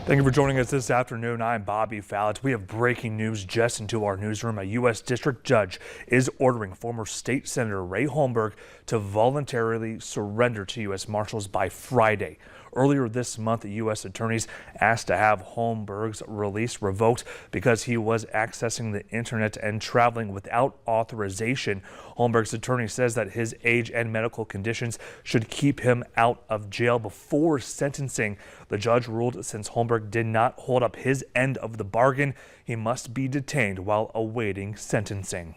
Thank you for joining us this afternoon. I'm Bobby Fallett. We have breaking news just into our newsroom. A U.S. district judge is ordering former state senator Ray Holmberg to voluntarily surrender to U.S. Marshals by Friday. Earlier this month, the U.S. attorneys asked to have Holmberg's release revoked because he was accessing the internet and traveling without authorization. Holmberg's attorney says that his age and medical conditions should keep him out of jail before sentencing. The judge ruled since Holmberg did not hold up his end of the bargain, he must be detained while awaiting sentencing.